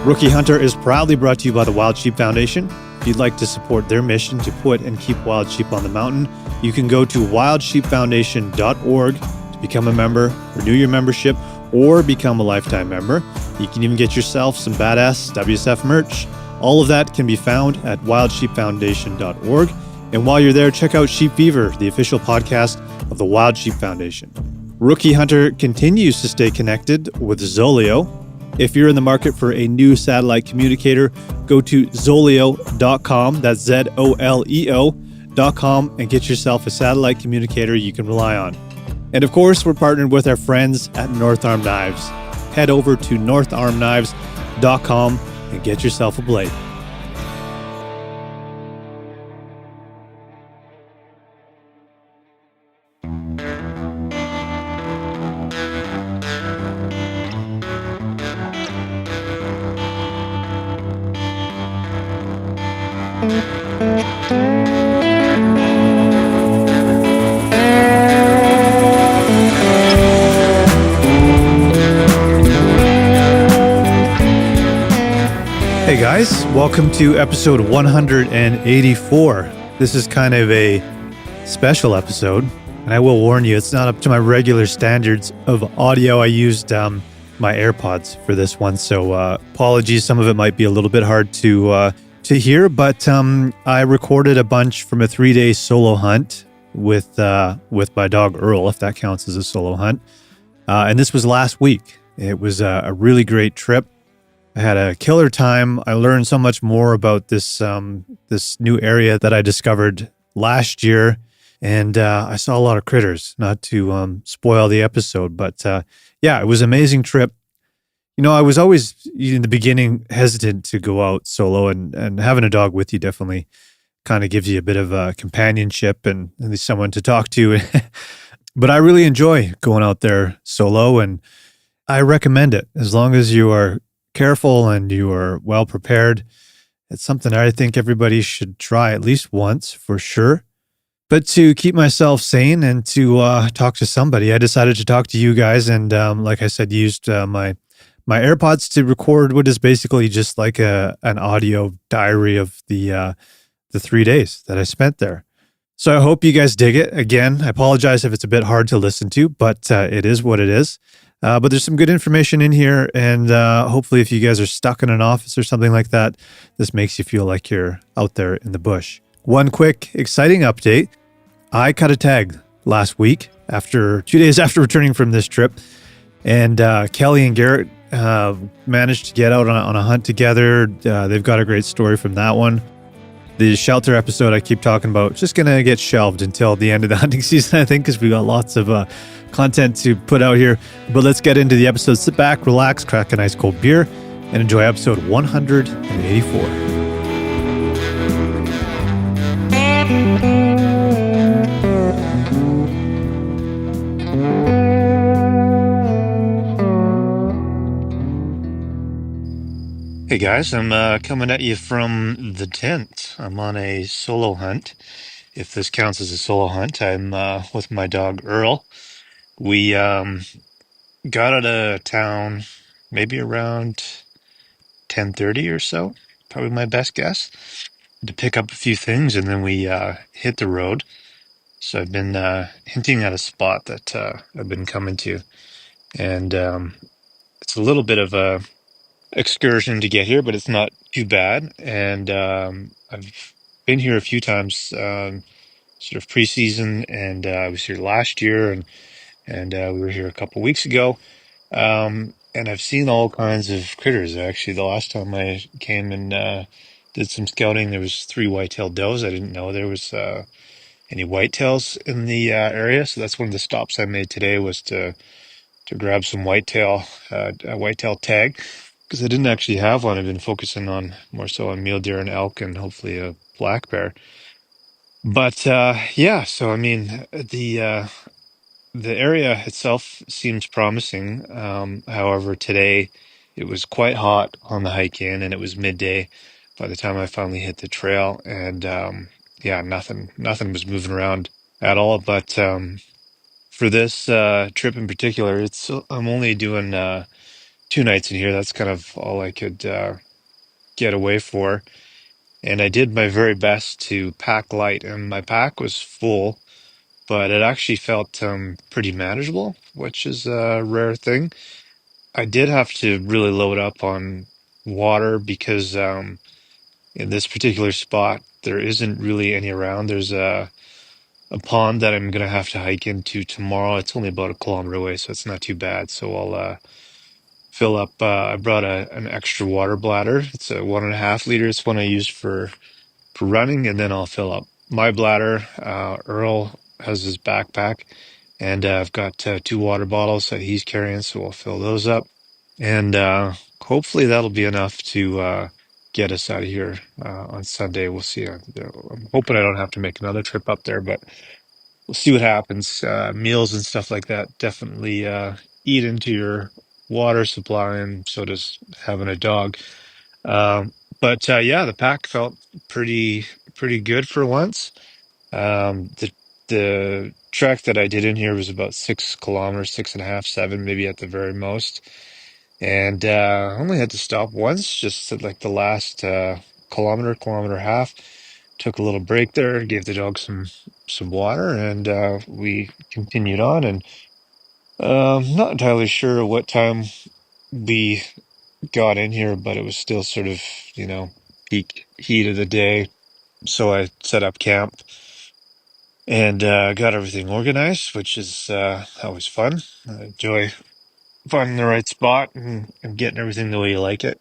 Rookie Hunter is proudly brought to you by the Wild Sheep Foundation. If you'd like to support their mission to put and keep wild sheep on the mountain, you can go to wildsheepfoundation.org to become a member, renew your membership, or become a lifetime member. You can even get yourself some badass WSF merch. All of that can be found at wildsheepfoundation.org. And while you're there, check out Sheep Fever, the official podcast of the Wild Sheep Foundation. Rookie Hunter continues to stay connected with Zoleo. If you're in the market for a new satellite communicator, go to Zoleo.com, that's Zoleo.com, and get yourself a satellite communicator you can rely on. And of course, we're partnered with our friends at North Arm Knives. Head over to northarmknives.com and get yourself a blade. Hey guys, welcome to episode 184. This is kind of a special episode, and I will warn you, it's not up to my regular standards of audio. I used my AirPods for this one, so apologies. Some of it might be a little bit hard to hear, but I recorded a bunch from a 3-day solo hunt with my dog Earl, if that counts as a solo hunt. And this was last week. It was a really great trip. I had a killer time. I learned so much more about this new area that I discovered last year, and I saw a lot of critters. Not to spoil the episode, but yeah, it was an amazing trip. You know, I was always in the beginning hesitant to go out solo, and having a dog with you definitely kind of gives you a bit of companionship and at least someone to talk to. But I really enjoy going out there solo, and I recommend it as long as you are careful and you are well prepared. It's something I think everybody should try at least once for sure. But to keep myself sane and to talk to somebody, I decided to talk to you guys, and like I said, used my AirPods to record what is basically just like an audio diary of the 3 days that I spent there. So I hope you guys dig it. Again, I apologize if it's a bit hard to listen to, but it is what it is. But there's some good information in here, and hopefully if you guys are stuck in an office or something like that, this makes you feel like you're out there in the bush. One quick, exciting update. I cut a tag last week, after 2 days after returning from this trip, and Kelly and Garrett managed to get out on a hunt together. They've got a great story from that one. The shelter episode I keep talking about, just going to get shelved until the end of the hunting season, I think, because we got lots of content to put out here. But let's get into the episode. Sit back, relax, crack a nice cold beer, and enjoy episode 184. Hey guys, I'm coming at you from the tent. I'm on a solo hunt. If this counts as a solo hunt, I'm with my dog Earl. We got out of town maybe around 10:30 or so, probably my best guess, to pick up a few things, and then we hit the road. So I've been hinting at a spot that I've been coming to, and it's a little bit of a excursion to get here, but it's not too bad. And I've been here a few times, sort of preseason, and I was here last year, and we were here a couple weeks ago. And I've seen all kinds of critters. Actually, the last time I came and did some scouting, there was 3 white-tailed does. I didn't know there was any whitetails in the area, so that's one of the stops I made today, was to grab some a whitetail tag, because I didn't actually have one. I've been focusing on more so on mule deer and elk and hopefully a black bear. But yeah, so I mean, the area itself seems promising. However, today it was quite hot on the hike in, and it was midday by the time I finally hit the trail, and yeah, nothing was moving around at all. But for this trip in particular, I'm only doing 2 2 nights in here. That's kind of all I could get away for. And I did my very best to pack light, and my pack was full, but it actually felt pretty manageable, which is a rare thing. I did have to really load up on water because in this particular spot, there isn't really any around. There's a pond that I'm gonna have to hike into tomorrow. It's only about a kilometer away, so it's not too bad. So I'll fill up. I brought an extra water bladder. It's a 1.5 liter. It's one I used for running, and then I'll fill up my bladder. Earl has his backpack, and I've got two water bottles that he's carrying, so I'll fill those up, and hopefully that'll be enough to get us out of here on Sunday. We'll see. I'm hoping I don't have to make another trip up there, but we'll see what happens. Meals and stuff like that definitely eat into your water supply, and so does having a dog. But yeah, the pack felt pretty good for once. The trek that I did in here was about 6 kilometers, 6.5, 7, maybe at the very most, and only had to stop once, just at like the last kilometer, half. Took a little break there, gave the dog some water, and we continued on. And not entirely sure what time we got in here, but it was still sort of, peak heat of the day. So I set up camp and got everything organized, which is always fun. I enjoy finding the right spot and getting everything the way you like it.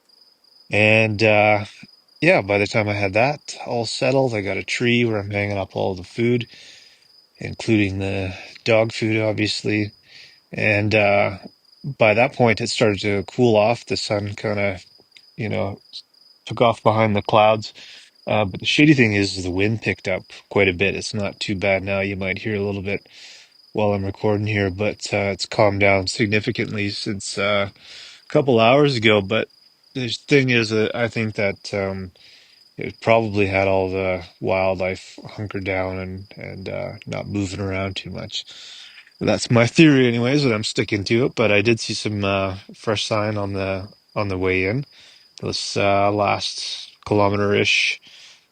And yeah, by the time I had that all settled, I got a tree where I'm hanging up all the food, including the dog food, obviously. And by that point, it started to cool off. The sun kind of, you know, took off behind the clouds. But the shitty thing is the wind picked up quite a bit. It's not too bad now. You might hear a little bit while I'm recording here, but it's calmed down significantly since a couple hours ago. But the thing is, I think that it probably had all the wildlife hunkered down and not moving around too much. That's my theory, anyways, and I'm sticking to it. But I did see some fresh sign on the way in. This last kilometer-ish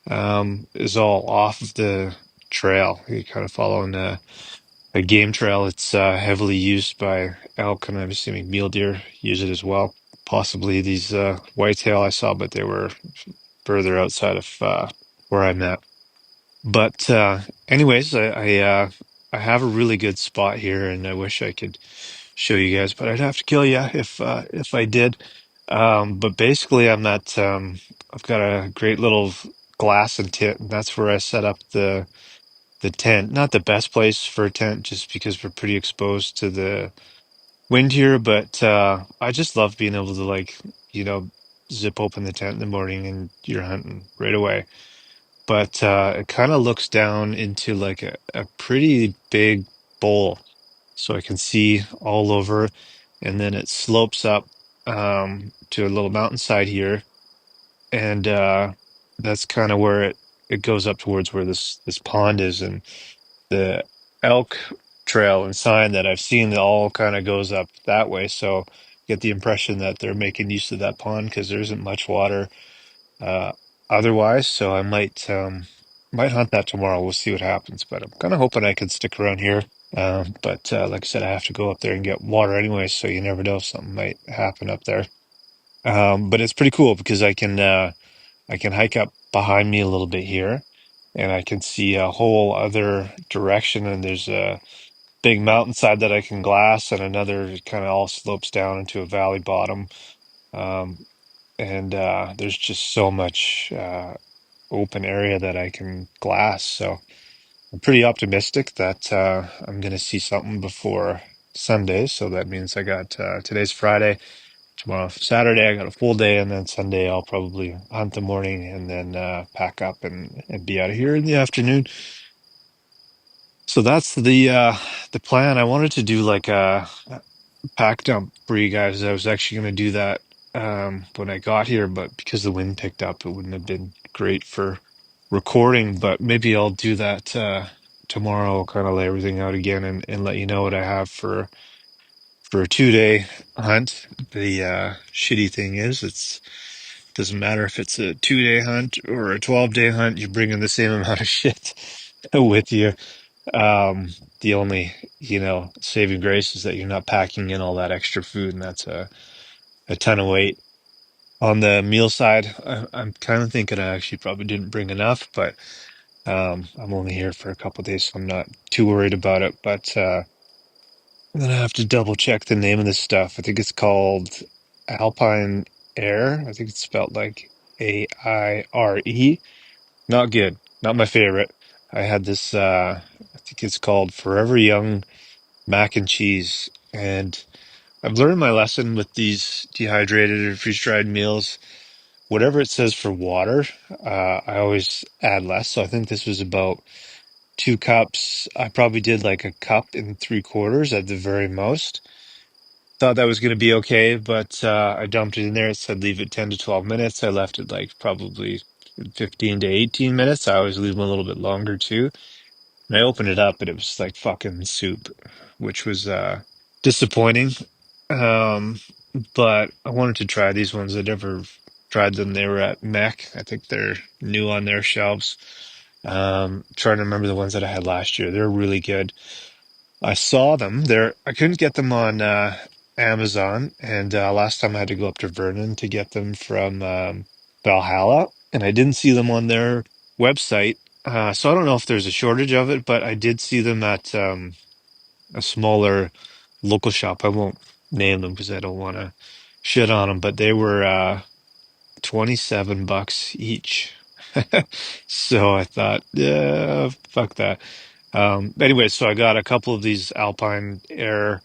is all off of the trail. You're kind of following a game trail. It's heavily used by elk, and I'm assuming mule deer use it as well. Possibly these whitetail I saw, but they were further outside of where I'm at. But anyways, I have a really good spot here, and I wish I could show you guys, but I'd have to kill you if I did. But basically, I've got a great little glass and tent, and that's where I set up the tent. Not the best place for a tent, just because we're pretty exposed to the wind here, but I just love being able to you know, zip open the tent in the morning and you're hunting right away. But it kind of looks down into like a pretty big bowl, so I can see all over, and then it slopes up to a little mountainside here, and that's kind of where it goes up towards where this pond is, and the elk trail and sign that I've seen that all kind of goes up that way. So get the impression that they're making use of that pond because there isn't much water uh, otherwise. So I might hunt that tomorrow. We'll see what happens. But I'm kind of hoping I can stick around here. But like I said, I have to go up there and get water anyway. So you never know, something might happen up there. But it's pretty cool because I can hike up behind me a little bit here, and I can see a whole other direction. And there's a big mountainside that I can glass, and another kind of all slopes down into a valley bottom. Um, and there's just so much open area that I can glass. So I'm pretty optimistic that I'm going to see something before Sunday. So that means I got today's Friday. Tomorrow, Saturday, I got a full day, and then Sunday I'll probably hunt the morning and then pack up and be out of here in the afternoon. So that's the plan. I wanted to do like a pack dump for you guys. I was actually going to do that when I got here, but because the wind picked up, it wouldn't have been great for recording. But maybe I'll do that tomorrow. I'll kind of lay everything out again and let you know what I have for for a 2 day hunt. The shitty thing is, it's doesn't matter if it's a 2 day hunt or a 12 day hunt. You bring in the same amount of shit with you. Um, the only saving grace is that you're not packing in all that extra food, and that's a ton of weight. On the meal side, I'm kind of thinking I actually probably didn't bring enough, but I'm only here for a couple days, so I'm not too worried about it. But I'm gonna have to double check the name of this stuff. I think it's called Alpine Air. I think it's spelled like AIRE. Not good. Not my favorite. I had this I think it's called Forever Young mac and cheese. And I've learned my lesson with these dehydrated or freeze-dried meals. Whatever it says for water, I always add less. So I think this was about 2 cups. I probably did like a cup and 3/4 at the very most. Thought that was going to be okay, but I dumped it in there. It said leave it 10 to 12 minutes. I left it like probably 15 to 18 minutes. I always leave them a little bit longer too. And I opened it up and it was like fucking soup, which was disappointing. Um, but I wanted to try these ones. I never tried them. They were at Mech. I think they're new on their shelves. Trying to remember the ones that I had last year. They're really good. I saw them there. I couldn't get them on Amazon, and last time I had to go up to Vernon to get them from Valhalla, and I didn't see them on their website. So I don't know if there's a shortage of it, but I did see them at a smaller local shop. I won't name them because I don't want to shit on them, but they were $27 each. So I thought, yeah, fuck that. Anyway, so I got a couple of these Alpine Air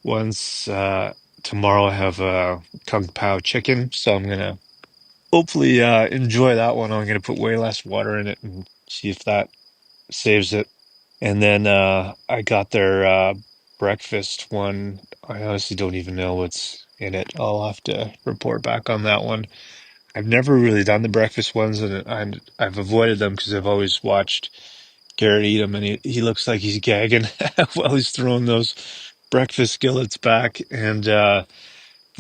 ones. Tomorrow I have Kung Pao chicken, so I'm gonna hopefully enjoy that one. I'm gonna put way less water in it and see if that saves it. And then I got their breakfast one. I honestly don't even know what's in it. I'll have to report back on that one. I've never really done the breakfast ones, and I've avoided them because I've always watched Garrett eat them, and he looks like he's gagging while he's throwing those breakfast skillets back. And the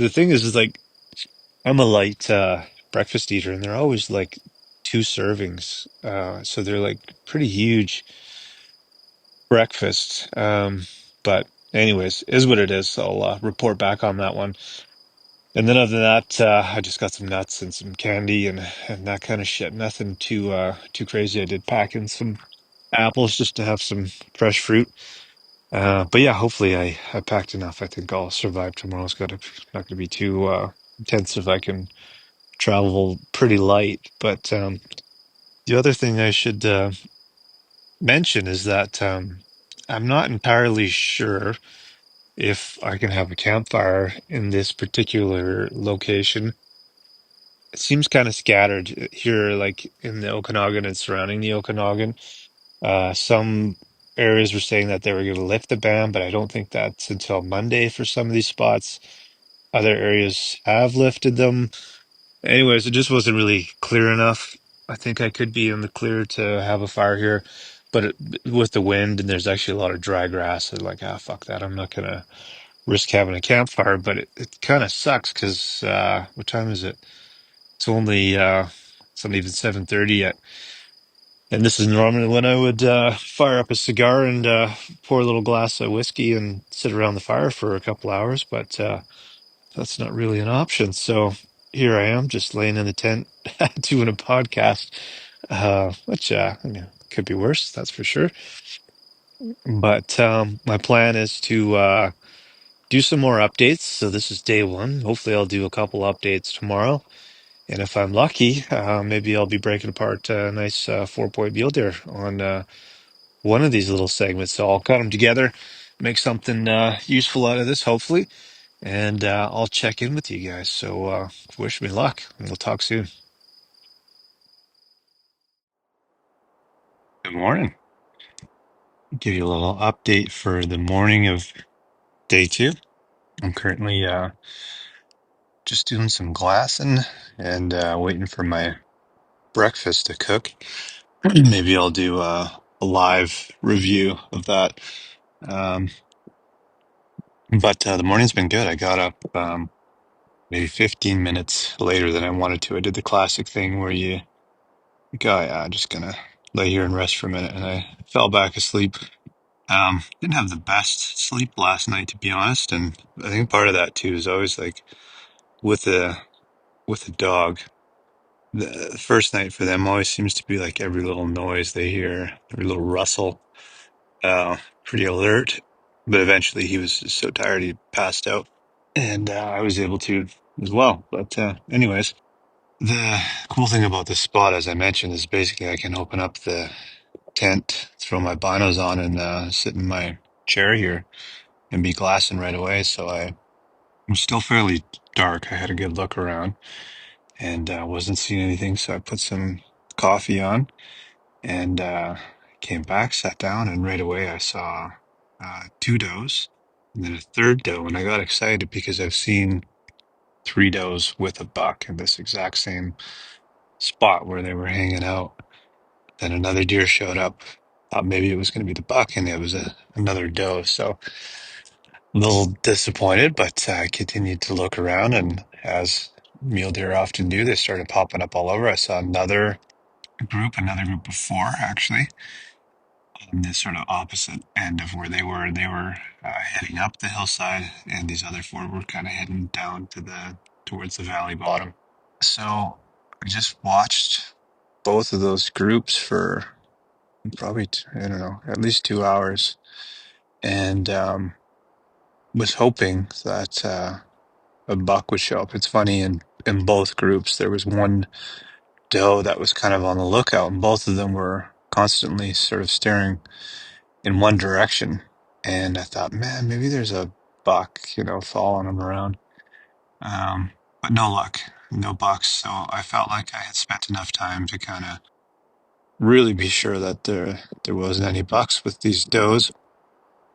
thing is like I'm a light breakfast eater, and they're always like 2 servings, so they're like pretty huge breakfast. But anyways, is what it is. I'll report back on that one. And then other than that, I just got some nuts and some candy and that kind of shit. Nothing too crazy. I did pack in some apples just to have some fresh fruit. But yeah, hopefully I packed enough. I think I'll survive tomorrow. It's not gonna be too intensive. I can travel pretty light. But the other thing I should mention is that I'm not entirely sure if I can have a campfire in this particular location. It seems kind of scattered here, like in the Okanagan and surrounding the Okanagan. Some areas were saying that they were going to lift the ban, but I don't think that's until Monday for some of these spots. Other areas have lifted them. Anyways, it just wasn't really clear enough. I think I could be in the clear to have a fire here, but with the wind and there's actually a lot of dry grass, I'm like, ah, fuck that. I'm not gonna risk having a campfire. But it kind of sucks because what time is it? It's only it's not even 7:30 yet. And this is normally when I would fire up a cigar and pour a little glass of whiskey and sit around the fire for a couple hours, but that's not really an option. So here I am, just laying in the tent doing a podcast, which I mean, could be worse, that's for sure. But my plan is to do some more updates. So this is day one. Hopefully, I'll do a couple updates tomorrow. And if I'm lucky, maybe I'll be breaking apart a nice 4 point meal there on one of these little segments. So I'll cut them together, make something useful out of this, hopefully, and I'll check in with you guys. So wish me luck, and we'll talk soon. Good morning. Give you a little update for the morning of day two. I'm currently just doing some glassing and waiting for my breakfast to cook. Maybe I'll do a live review of that. Um, But the morning's been good. I got up maybe 15 minutes later than I wanted to. I did the classic thing where you go, yeah, I'm just gonna lay here and rest for a minute, and I fell back asleep. Didn't have the best sleep last night, to be honest, and I think part of that too is always like with a dog. The first night for them always seems to be like every little noise they hear, every little rustle, pretty alert. But eventually he was just so tired he passed out, and I was able to as well. But anyways, the cool thing about this spot, as I mentioned, is basically I can open up the tent, throw my binos on, and sit in my chair here and be glassing right away. So I was still fairly dark. I had a good look around and wasn't seeing anything. So I put some coffee on and came back, sat down, and right away I saw two does and then a third doe. And I got excited because I've seen three does with a buck in this exact same spot where they were hanging out. Then another deer showed up. Thought maybe it was going to be the buck, and it was another doe. So a little disappointed, but I continued to look around, and as mule deer often do, they started popping up all over. I saw another group of four actually, on this sort of opposite end of where they were. They were heading up the hillside, and these other four were kind of heading down towards the valley bottom. So I just watched both of those groups for probably I don't know, at least 2 hours, and was hoping that a buck would show up. It's funny, in both groups there was one doe that was kind of on the lookout, and both of them were constantly sort of staring in one direction. And I thought, man, maybe there's a buck, following them around. But no luck, no bucks. So I felt like I had spent enough time to kind of really be sure that there wasn't any bucks with these does,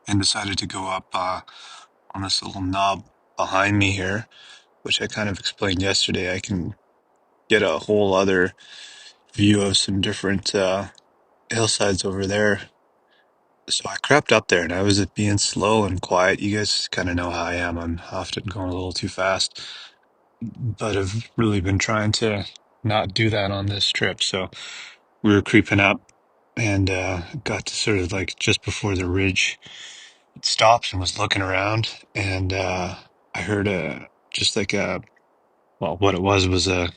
and decided to go up on this little knob behind me here, which I kind of explained yesterday. I can get a whole other view of some different hillsides over there. So I crept up there, and I was being slow and quiet. You guys kind of know how I am. I'm often going a little too fast, but I've really been trying to not do that on this trip. So we were creeping up, and got to sort of like just before the ridge stopped, and was looking around, and I heard just like well, what it was a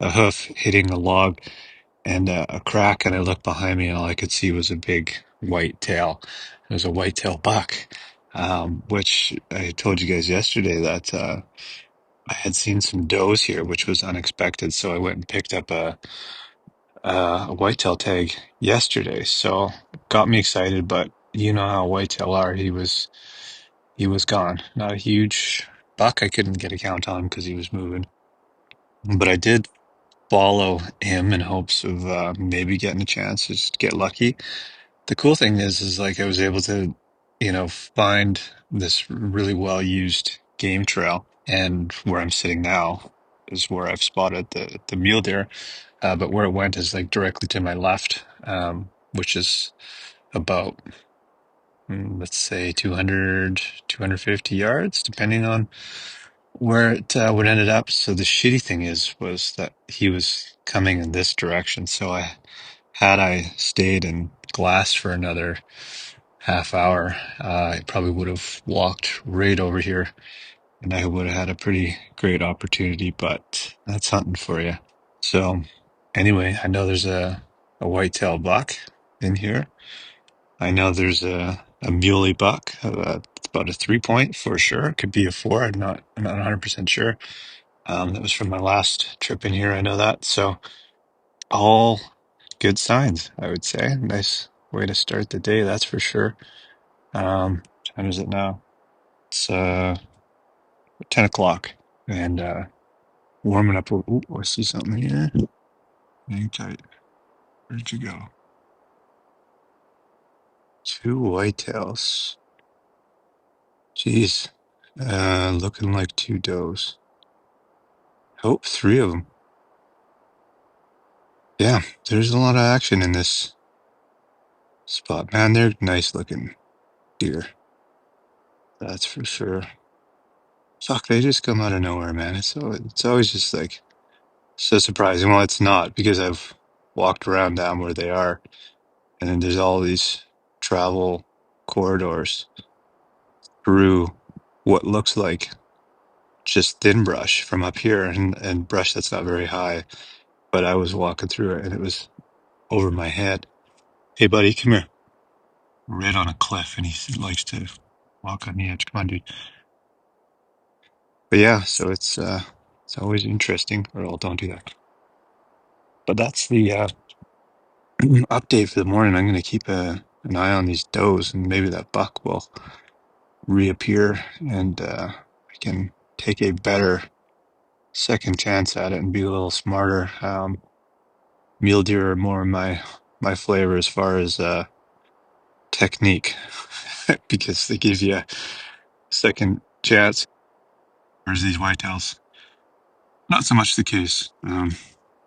hoof hitting a log, and a crack, and I looked behind me, and all I could see was a big white tail. It was a white-tailed buck, which I told you guys yesterday that I had seen some does here, which was unexpected. So I went and picked up a whitetail tag yesterday. So got me excited, but you know how whitetail are. He was gone. Not a huge buck. I couldn't get a count on him because he was moving, but I did follow him in hopes of maybe getting a chance to just get lucky. The cool thing is like I was able to, find this really well used game trail, and where I'm sitting now is where I've spotted the mule deer. But where it went is like directly to my left, which is about, let's say 200, 250 yards, depending on where it would ended up. So the shitty thing was that he was coming in this direction. So had I stayed and glassed for another half hour, I probably would have walked right over here, and I would have had a pretty great opportunity. But that's hunting for you. So anyway, I know there's a whitetail buck in here. I know there's a muley buck. It's about a 3 point for sure. It could be a four. I'm not 100% sure. That was from my last trip in here. I know that. So all good signs, I would say. Nice way to start the day, that's for sure. What time is it now? It's 10 o'clock, and warming up. Ooh, I see something here. Hang tight. Where'd you go? Two whitetails. Jeez. Looking like two does. Oh, three of them. Yeah, there's a lot of action in this spot. Man, they're nice looking deer. That's for sure. Fuck, they just come out of nowhere, man. It's always just like so surprising. Well, it's not because I've walked around down where they are, and then there's all these travel corridors through what looks like just thin brush from up here and brush that's not very high. But I was walking through it and it was over my head. Hey, buddy, come here. Right on a cliff, and he likes to walk on the edge. Come on, dude. But yeah, so it's always interesting. Earl, don't do that. But that's the update for the morning. I'm going to keep an eye on these does, and maybe that buck will reappear, and I can take a better second chance at it and be a little smarter. Mule deer are more my flavor as far as technique because they give you a second chance. Whereas these whitetails, not so much the case.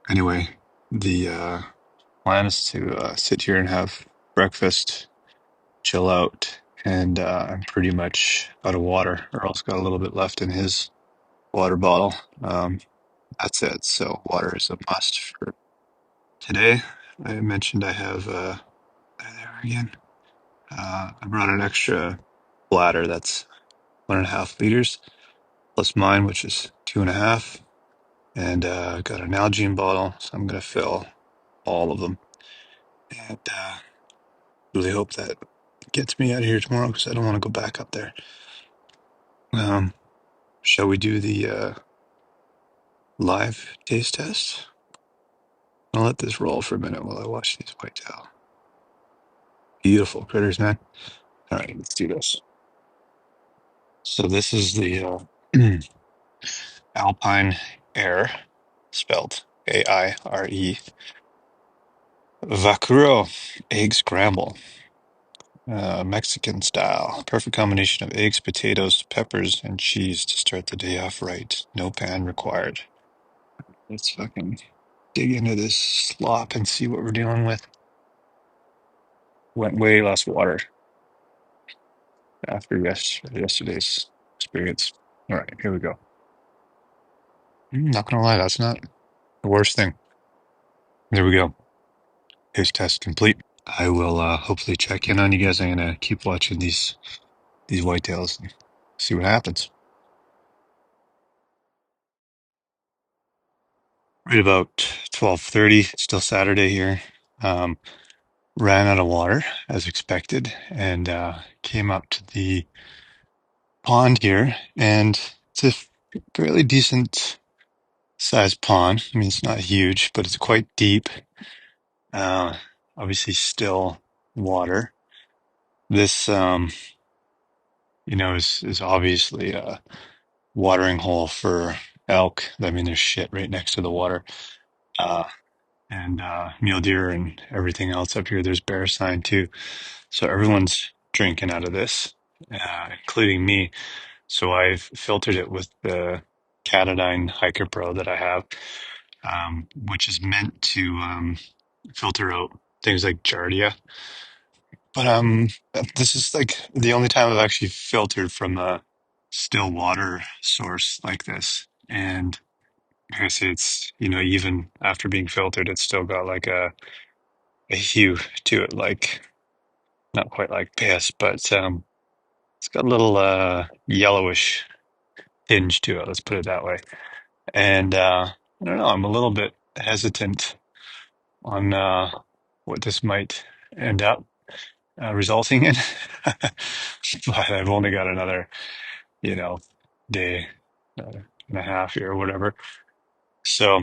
Anyway, the plan is to sit here and have breakfast, chill out, and I'm pretty much out of water. Earl's got a little bit left in his water bottle. That's it. So water is a must for today. I mentioned I have there again. I brought an extra bladder that's 1.5 liters plus mine, which is 2.5, and got an Nalgene bottle, so I'm gonna fill all of them, and really hope that gets me out of here tomorrow because I don't want to go back up there. Um, shall we do the live taste test? I'll let this roll for a minute while I watch these whitetail. Beautiful critters, man. All right, let's do this. So this is the Alpine Air, spelled Aire, Vaquero egg scramble, Mexican style. Perfect combination of eggs, potatoes, peppers, and cheese to start the day off right. No pan required. Let's fucking dig into this slop and see what we're dealing with. Went way less water after yesterday's experience. All right, here we go. Not gonna lie, that's not the worst thing. There we go. Taste test complete. I will hopefully check in on you guys. I'm gonna keep watching these whitetails and see what happens. Right about 12:30, still Saturday here. Um, ran out of water as expected, and came up to the pond here, and it's a fairly decent sized pond. I mean, it's not huge, but it's quite deep. Uh, obviously, still water. This, is obviously a watering hole for elk. I mean, there's shit right next to the water. Uh, and mule deer and everything else up here. There's bear sign too. So everyone's drinking out of this, including me. So I've filtered it with the Catadine Hiker Pro that I have, which is meant to filter out things like Giardia. But this is like the only time I've actually filtered from a still water source like this. And like I say, it's, even after being filtered, it's still got like a hue to it, like not quite like piss, but it's got a little yellowish tinge to it. Let's put it that way. And I don't know. I'm a little bit hesitant on what this might end up resulting in, but I've only got another, you know, day and a half here or whatever. So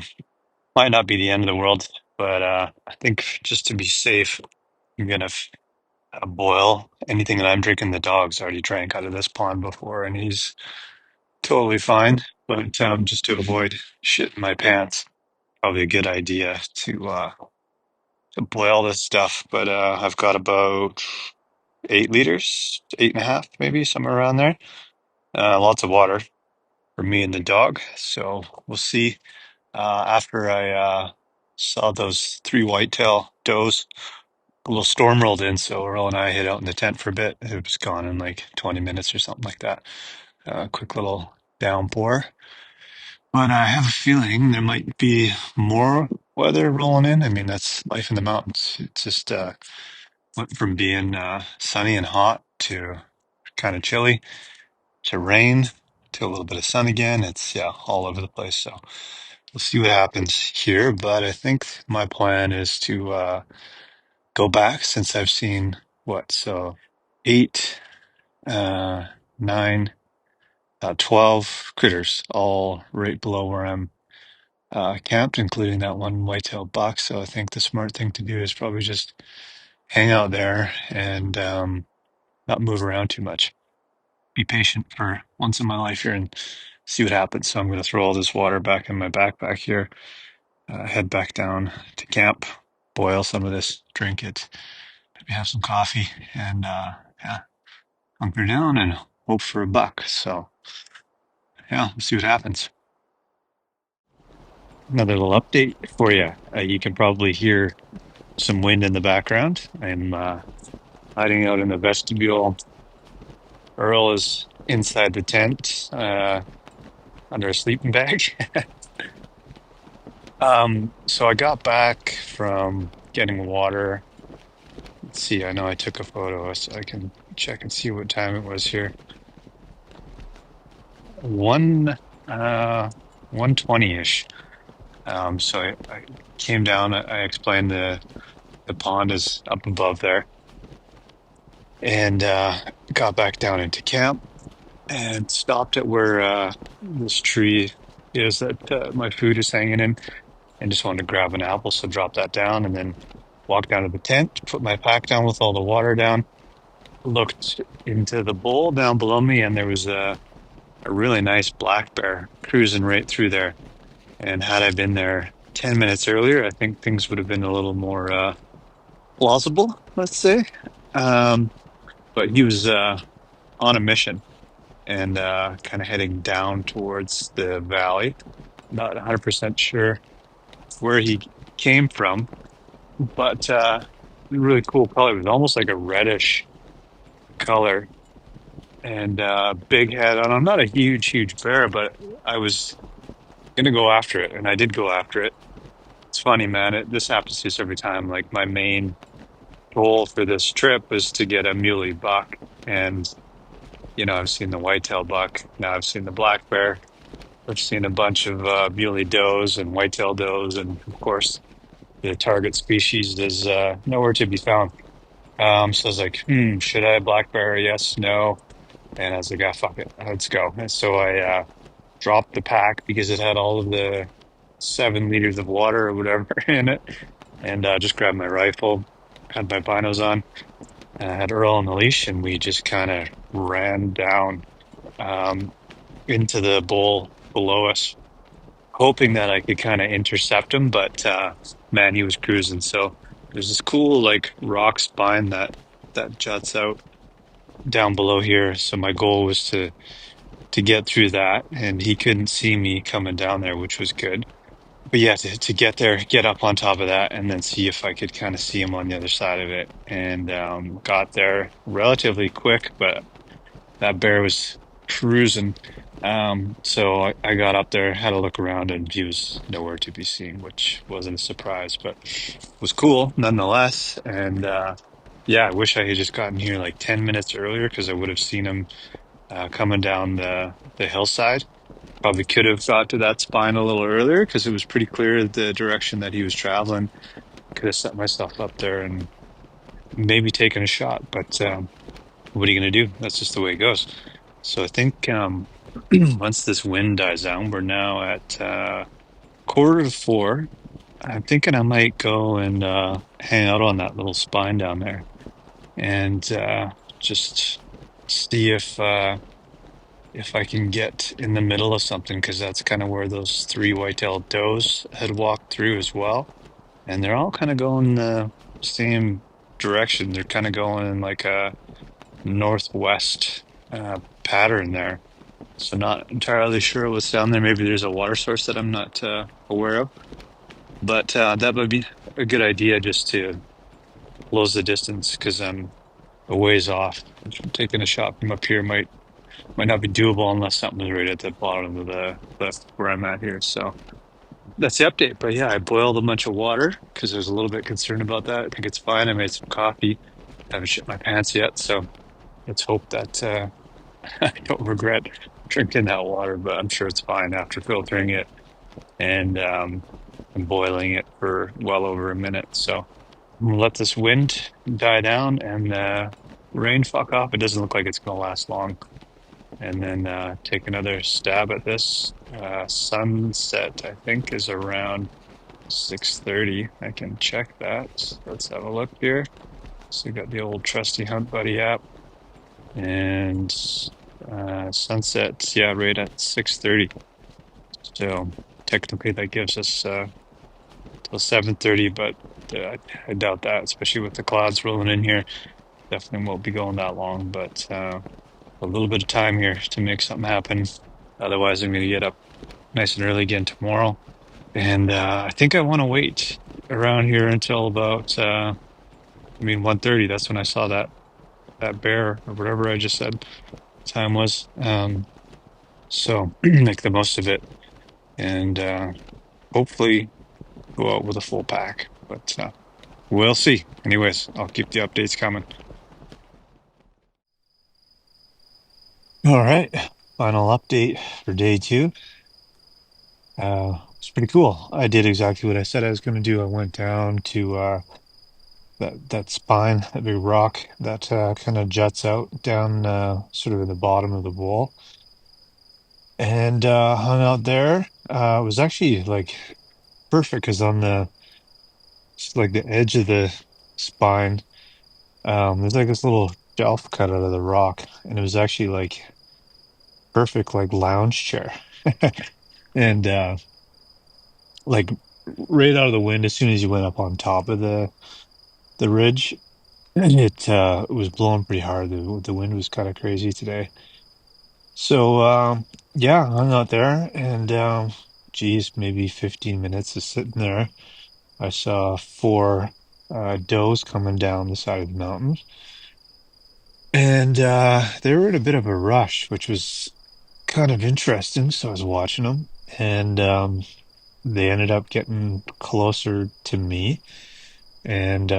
might not be the end of the world, but I think just to be safe, I'm gonna boil anything that I'm drinking. The dog's already drank out of this pond before, and he's totally fine. But just to avoid shit in my pants, probably a good idea to boil this stuff. But I've got about 8 liters, 8.5, maybe somewhere around there. Lots of water for me and the dog. So we'll see. After I saw those three whitetail does, a little storm rolled in, so Earl and I hid out in the tent for a bit. It was gone in like 20 minutes or something like that. Quick little downpour. But I have a feeling there might be more weather rolling in. I mean, that's life in the mountains. It just went from being sunny and hot to kind of chilly to rain to a little bit of sun again. It's, yeah, all over the place. So we'll see what happens here. But I think my plan is to go back since I've seen what? So eight, nine, 12 critters, all right below where I'm camped, including that one white-tailed buck. So I think the smart thing to do is probably just hang out there and not move around too much. Be patient for once in my life here and see what happens. So I'm going to throw all this water back in my backpack here, head back down to camp, boil some of this, drink it, maybe have some coffee, and yeah, hunker down and hope for a buck. So yeah, we'll see what happens. Another little update for you. You can probably hear some wind in the background. I'm hiding out in the vestibule. Earl is inside the tent under a sleeping bag. So I got back from getting water. Let's see, I know I took a photo so I can check and see what time it was here. One 1:20-ish. So I came down, I explained the pond is up above there, and got back down into camp and stopped at where this tree is that my food is hanging in, and just wanted to grab an apple. So drop that down and then walked down to the tent, put my pack down with all the water down, looked into the bowl down below me, and there was a really nice black bear cruising right through there. And had I been there 10 minutes earlier, I think things would have been a little more plausible, let's say. Um, but he was on a mission and kind of heading down towards the valley. Not 100% sure where he came from, but really cool color. It was almost like a reddish color and big head. And I'm not a huge bear, but I was gonna go after it, and I did go after it. It's funny, man. This happens to us every time. Like my main goal for this trip was to get a muley buck, and I've seen the whitetail buck. Now I've seen the black bear. I've seen a bunch of muley does and whitetail does, and of course, the target species is nowhere to be found. So I was like, should I black bear? Yes, no. And I was like, ah, fuck it, let's go. And so I dropped the pack because it had all of the 7 liters of water or whatever in it, and just grabbed my rifle, had my binos on, and I had Earl on the leash, and we just kind of ran down um, into the bowl below us, hoping that I could kind of intercept him. But man, he was cruising. So there's this cool like rock spine that juts out down below here. So my goal was to get through that, and he couldn't see me coming down there, which was good. But yeah, to get there, get up on top of that, and then see if I could kind of see him on the other side of it. And got there relatively quick, but that bear was cruising. So I got up there, had a look around, and he was nowhere to be seen, which wasn't a surprise, but was cool nonetheless. And yeah, I wish I had just gotten here like 10 minutes earlier because I would have seen him coming down the hillside. Probably could have got to that spine a little earlier because it was pretty clear the direction that he was traveling. Could have set myself up there and maybe taken a shot, but what are you going to do? That's just the way it goes. So I think once this wind dies down, we're now at 3:45. I'm thinking I might go and hang out on that little spine down there and just see if I can get in the middle of something, because that's kind of where those three white-tailed does had walked through as well. And they're all kind of going the same direction. They're kind of going in like a northwest pattern there. So not entirely sure what's down there. Maybe there's a water source that I'm not aware of. But that would be a good idea just to close the distance because I'm a ways off. Taking a shot from up here might might not be doable unless something's right at the bottom of the cliff where I'm at here. So that's the update. But yeah, I boiled a bunch of water because I was a little bit concerned about that. I think it's fine. I made some coffee. Haven't shit my pants yet, so let's hope that I don't regret drinking that water. But I'm sure it's fine after filtering it and and boiling it for well over a minute. So I'm gonna let this wind die down and rain fuck off. It doesn't look like it's gonna last long. And then take another stab at this. Sunset, I think, is around 6:30. I can check that. Let's have a look here. So we got the old trusty Hunt Buddy app and sunset, yeah, right at 6:30. So technically that gives us till 7:30, but I doubt that, especially with the clouds rolling in here. Definitely won't be going that long, but a little bit of time here to make something happen. Otherwise, I'm going to get up nice and early again tomorrow. And I think I want to wait around here until about, 1:30. That's when I saw that bear or whatever I just said time was. So make the most of it and hopefully go out with a full pack. But we'll see. Anyways, I'll keep the updates coming. All right. Final update for day two. It's pretty cool. I did exactly what I said I was going to do. I went down to that spine, that big rock that kind of juts out down sort of in the bottom of the bowl, and hung out there. It was actually like perfect because on the like the edge of the spine, there's like this little shelf cut out of the rock, and it was actually like perfect like lounge chair. And like right out of the wind, as soon as you went up on top of the ridge, it was blowing pretty hard. The wind was kind of crazy today. So yeah, hung out there and geez, maybe 15 minutes of sitting there. I saw four does coming down the side of the mountain. And they were in a bit of a rush, which was kind of interesting. So I was watching them, and they ended up getting closer to me and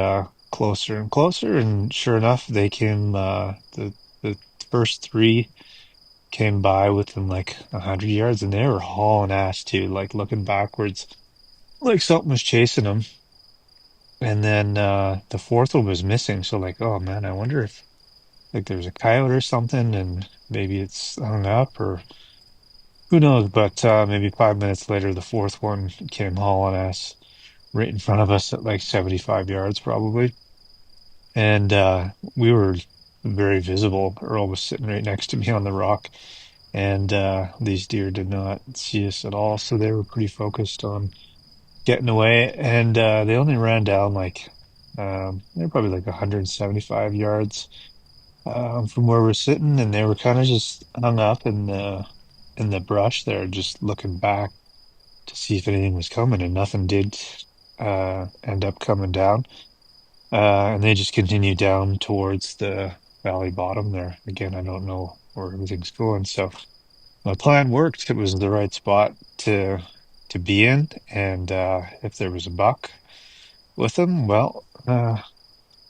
closer and closer. And sure enough, they came. The first three came by within like 100 yards, and they were hauling ass too, like looking backwards, like something was chasing them. And then the fourth one was missing. So like, oh man, I wonder if like there's a coyote or something, and maybe it's hung up or who knows. But maybe 5 minutes later, the fourth one came hauling ass right in front of us at like 75 yards probably. And we were very visible. Earl was sitting right next to me on the rock, and these deer did not see us at all. So they were pretty focused on getting away, and they only ran down like they're probably like 175 yards from where we're sitting, and they were kind of just hung up in the brush there, just looking back to see if anything was coming, and nothing did end up coming down. And they just continued down towards the valley bottom there. Again, I don't know where everything's going. So my plan worked. It was the right spot to be in. And if there was a buck with them, well,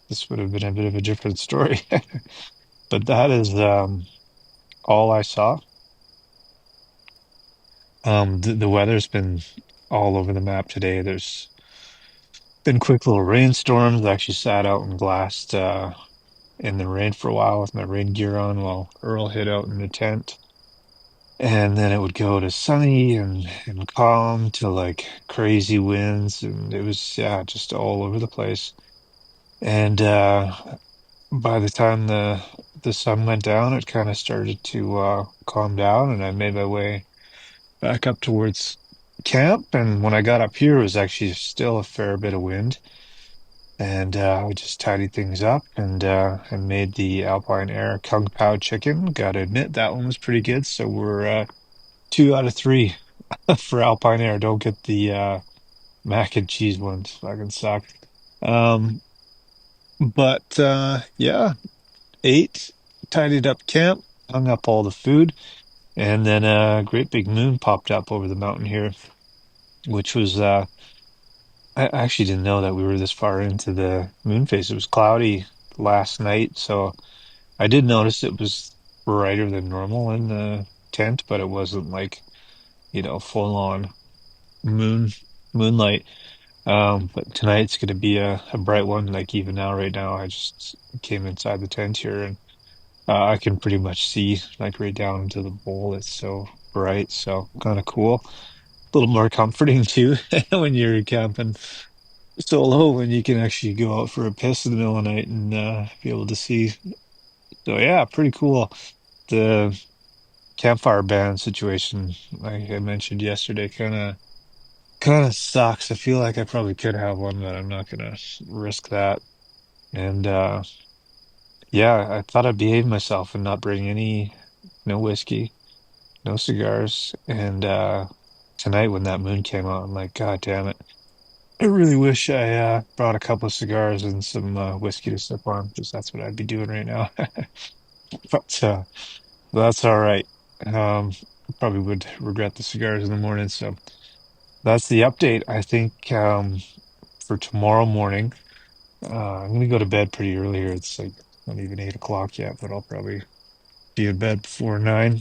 this would have been a bit of a different story. But that is all I saw. The weather's been all over the map today. There's been quick little rainstorms. I actually sat out and glassed in the rain for a while with my rain gear on while Earl hid out in the tent. And then it would go to sunny and calm to like crazy winds. And it was, yeah, just all over the place. And by the time the sun went down, it kind of started to calm down, and I made my way back up towards camp. And when I got up here, it was actually still a fair bit of wind. And we just tidied things up and made the Alpine Air Kung Pao chicken. Gotta admit, that one was pretty good. So we're 2 out of 3 for Alpine Air. Don't get the mac and cheese ones. Fucking suck. Um, but yeah, ate, tidied up camp, hung up all the food, and then a great big moon popped up over the mountain here, which was I actually didn't know that we were this far into the moon phase. It was cloudy last night, so I did notice it was brighter than normal in the tent, but it wasn't like, full on moon moonlight. But tonight's gonna be a bright one. Like even now, right now, I just came inside the tent here and I can pretty much see like right down into the bowl. It's so bright, so kind of cool. A little more comforting too when you're camping solo, when you can actually go out for a piss in the middle of the night and be able to see. So yeah, pretty cool. The campfire ban situation, like I mentioned yesterday, kind of sucks. I feel like I probably could have one, but I'm not gonna risk that. And yeah, I thought I'd behave myself and not bring no whiskey, no cigars. And tonight when that moon came out, I'm like, God damn it. I really wish I brought a couple of cigars and some whiskey to sip on, because that's what I'd be doing right now. But that's all right. Probably would regret the cigars in the morning. So that's the update. I think for tomorrow morning, I'm gonna go to bed pretty early here. It's like not even 8 o'clock yet, but I'll probably be in bed before 9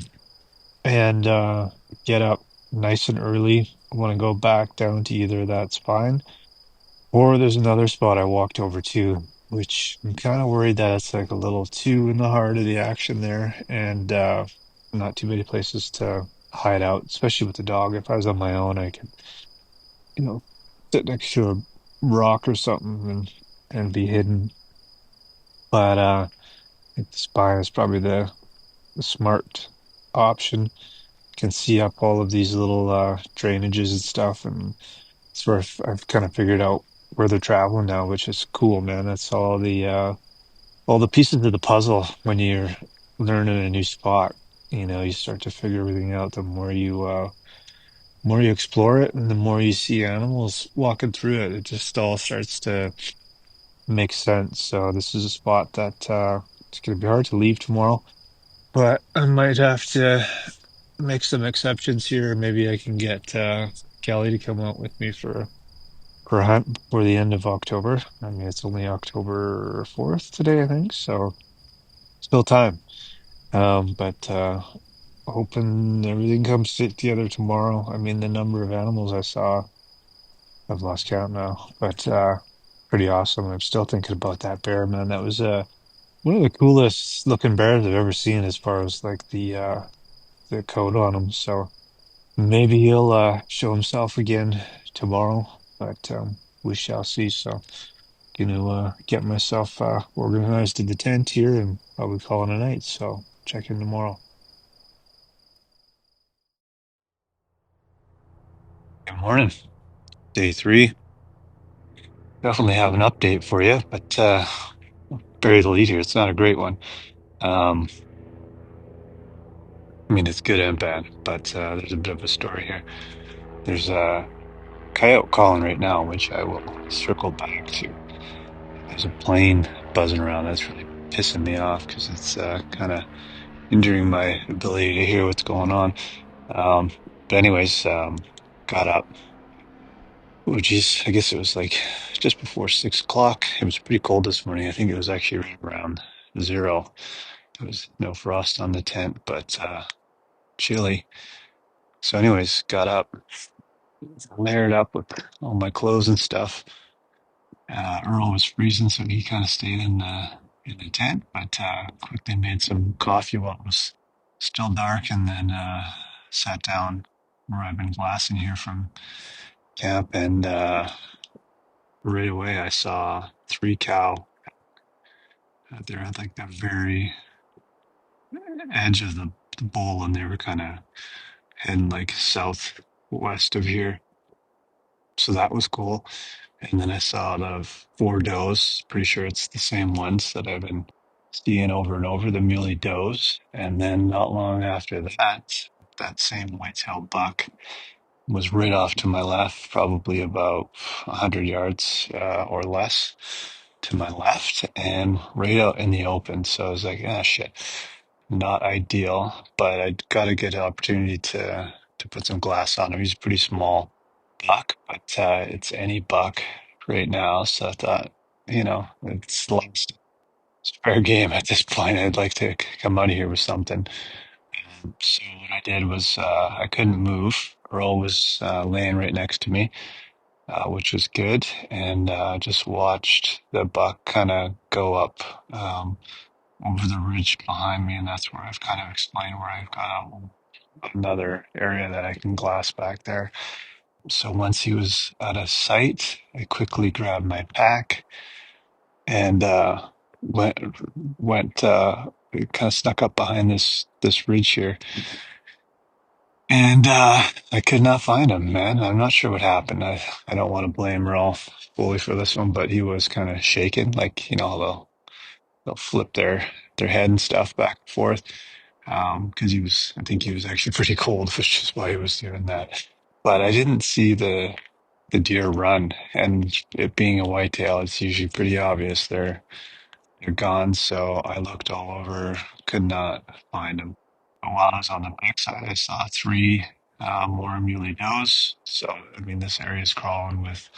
and get up nice and early. I want to go back down to either that spine or there's another spot I walked over to, which I'm kind of worried that it's like a little too in the heart of the action there, and not too many places to hide out, especially with the dog. If I was on my own, I could, you know, sit next to a rock or something and be hidden. But I think the spine is probably the smart option. Can see up all of these little drainages and stuff, and sort of I've kind of figured out where they're traveling now, which is cool, man. That's all the pieces of the puzzle when you're learning a new spot. You start to figure everything out the more you explore it and the more you see animals walking through it. It just all starts to make sense. So this is a spot that it's gonna be hard to leave tomorrow, but I might have to make some exceptions here. Maybe I can get Kelly to come out with me for a hunt before the end of October. I mean, it's only October 4th today, I think, so still time. But hoping everything comes together tomorrow. I mean, the number of animals I saw, I've lost count now, but pretty awesome. I'm still thinking about that bear, man. That was one of the coolest looking bears I've ever seen as far as like the coat on him. So maybe he'll show himself again tomorrow, but we shall see. So gonna get myself organized in the tent here and probably call it a night. So check in tomorrow. Good morning. Day three. Definitely have an update for you, but buried the lead here. It's not a great one. Um, I mean, it's good and bad, but there's a bit of a story here. There's a coyote calling right now, which I will circle back to. There's a plane buzzing around. That's really pissing me off because it's kind of hindering my ability to hear what's going on. Um, but anyways, got up. Oh, geez, I guess it was like just before 6 o'clock. It was pretty cold this morning. I think it was actually right around zero. There was no frost on the tent, but chilly. So, anyways, got up, layered up with all my clothes and stuff. Earl was freezing, so he kind of stayed in the tent, but quickly made some coffee while it was still dark, and then sat down where I've been glassing here from camp, and right away I saw three cow. They're at like the very edge of the bowl, and they were kind of heading like southwest of here. So that was cool. And then I saw the four does. Pretty sure it's the same ones that I've been seeing over and over, the muley does. And then not long after that, that same white-tailed buck was right off to my left, probably about 100 yards or less to my left, and right out in the open. So I was like, ah, shit. not ideal, but I got a good opportunity to put some glass on him. He's a pretty small buck, but it's any buck right now. So I thought, it's fair game at this point. I'd like to come out of here with something. So what I did was I couldn't move. Earl was laying right next to me, which was good, and just watched the buck kind of go up over the ridge behind me, and that's where I've kind of explained where I've got another area that I can glass back there. So once he was out of sight, I quickly grabbed my pack and went went kind of snuck up behind this ridge here, and I could not find him, man. I'm not sure what happened. I don't want to blame Ralph fully for this one, but he was kind of shaken, like they'll flip their head and stuff back and forth. Because I think he was actually pretty cold, which is why he was doing that. But I didn't see the deer run, and it being a whitetail, it's usually pretty obvious they're gone. So I looked all over, could not find them. But while I was on the backside, I saw three more muley does. So I mean, this area is crawling with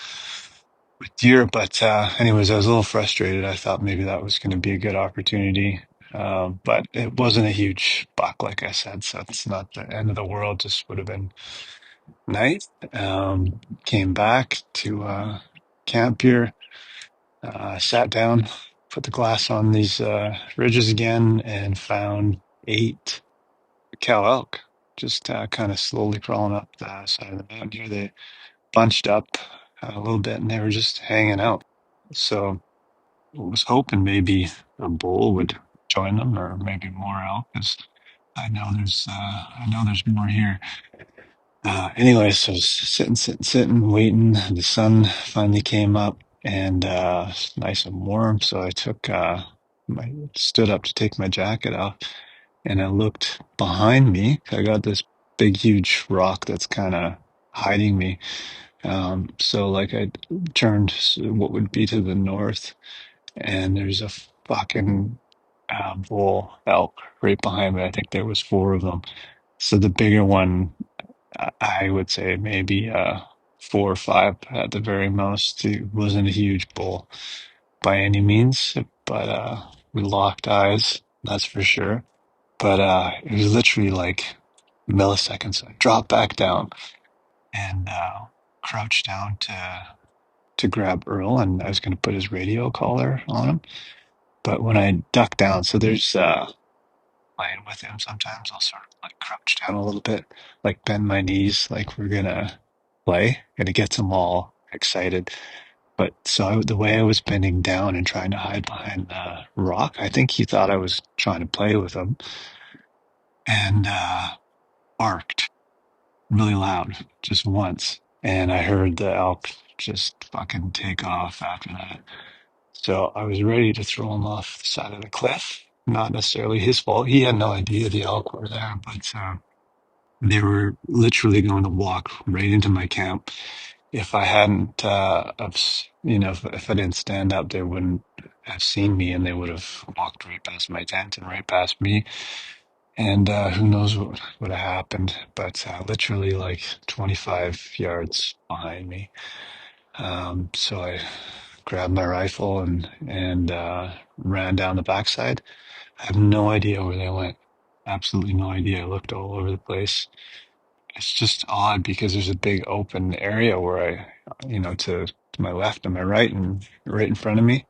deer. But anyways, I was a little frustrated. I thought maybe that was going to be a good opportunity. But it wasn't a huge buck, like I said, so it's not the end of the world. Just would have been nice. Came back to camp here, sat down, put the glass on these ridges again, and found eight cow elk just kind of slowly crawling up the side of the mountain here. They bunched up a little bit and they were just hanging out. So I was hoping maybe a bull would join them or maybe more elk because I know there's more here. Anyway, so I was sitting, waiting. The sun finally came up and it's nice and warm. So I stood up to take my jacket off and I looked behind me. I got this big, huge rock that's kind of hiding me. So like I turned what would be to the north, and there's a fucking bull elk right behind me. I think there was four of them. So the bigger one, I would say maybe 4 or 5 at the very most. It wasn't a huge bull by any means, but we locked eyes, that's for sure. But it was literally like milliseconds. I dropped back down and crouched down to grab Earl, and I was going to put his radio collar on him. But when I ducked down, so there's playing with him, sometimes I'll sort of like crouch down a little bit, like bend my knees, like we're gonna play, and it gets him all excited. But the way I was bending down and trying to hide behind the rock, I think he thought I was trying to play with him and barked really loud just once. And I heard the elk just fucking take off after that. So I was ready to throw him off the side of the cliff. Not necessarily his fault. He had no idea the elk were there, but they were literally going to walk right into my camp. If I hadn't, if I didn't stand up, they wouldn't have seen me, and they would have walked right past my tent and right past me. And who knows what would have happened? But literally like 25 yards behind me. So I grabbed my rifle and ran down the backside. I have no idea where they went. Absolutely no idea. I looked all over the place. It's just odd because there's a big open area where to my left and my right and right in front of me.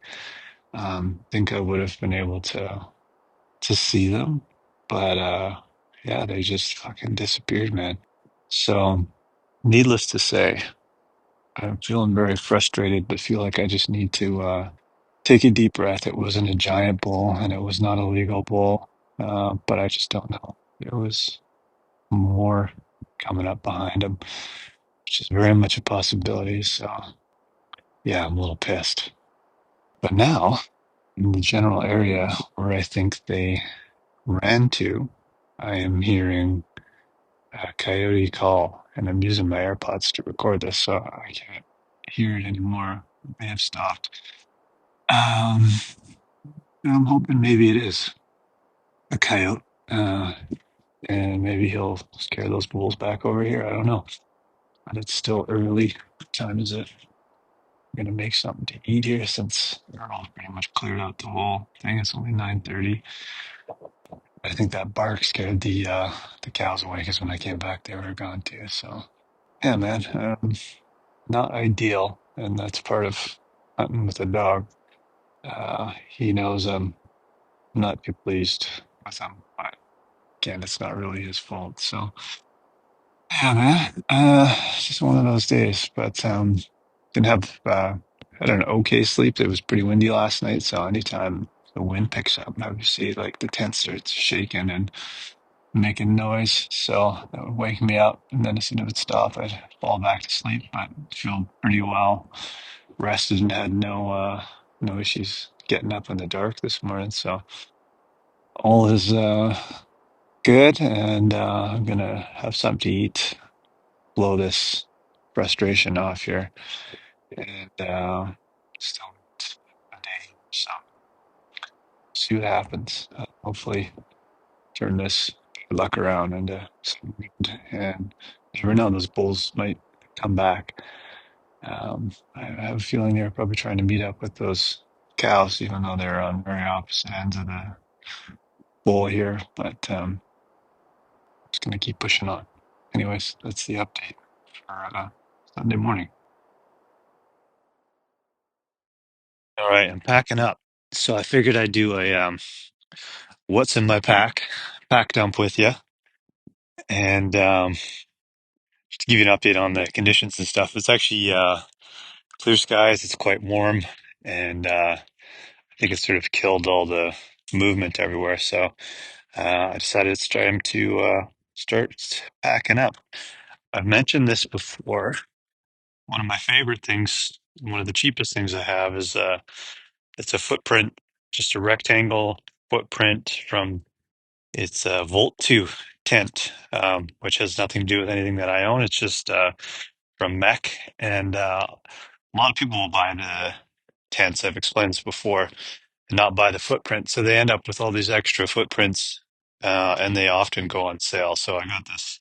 Think I would have been able to see them, but yeah, they just fucking disappeared, man. So, needless to say, I'm feeling very frustrated, but feel like I just need to take a deep breath. It wasn't a giant bull, and it was not a legal bull, but I just don't know. There was more coming up behind him, which is very much a possibility. So, yeah, I'm a little pissed. But now, in the general area where I think they ran to, I am hearing a coyote call, and I'm using my AirPods to record this, so I can't hear it anymore. It may have stopped. Um, I'm hoping maybe it is a coyote. Uh, and maybe he'll scare those bulls back over here. I don't know. But it's still early. What time is it? I'm gonna make something to eat here since Earl pretty much cleared out the whole thing. It's only 9:30. I think that bark scared the cows away because when I came back, they were gone too. So yeah, man, not ideal, and that's part of hunting with a dog. He knows I'm not too pleased with him, but again, it's not really his fault. So yeah, man, it's just one of those days. But didn't have had an okay sleep. It was pretty windy last night, so anytime the wind picks up, I would see like the tent starts shaking and making noise. So that would wake me up, and then as soon as it would stop, I'd fall back to sleep. But feel pretty well rested and had no issues getting up in the dark this morning. So all is good, and I'm gonna have something to eat, blow this frustration off here, and still a day. So see what happens. Hopefully, turn this luck around into some good. And you never know; those bulls might come back. I have a feeling they're probably trying to meet up with those cows, even though they're on very opposite ends of the bowl here. But just gonna keep pushing on. Anyways, that's the update for Sunday morning. All right, I'm packing up. So I figured I'd do a what's in my pack dump with you, and just to give you an update on the conditions and stuff. It's actually clear skies. It's quite warm, and I think it's sort of killed all the movement everywhere. So I decided it's time to start packing up. I've mentioned this before. One of my favorite things, one of the cheapest things I have is it's a footprint, just a rectangle footprint from it's a Volt 2 tent, which has nothing to do with anything that I own. It's just from Mech. And a lot of people will buy the tents. I've explained this before, and not buy the footprint. So they end up with all these extra footprints, and they often go on sale. So I got this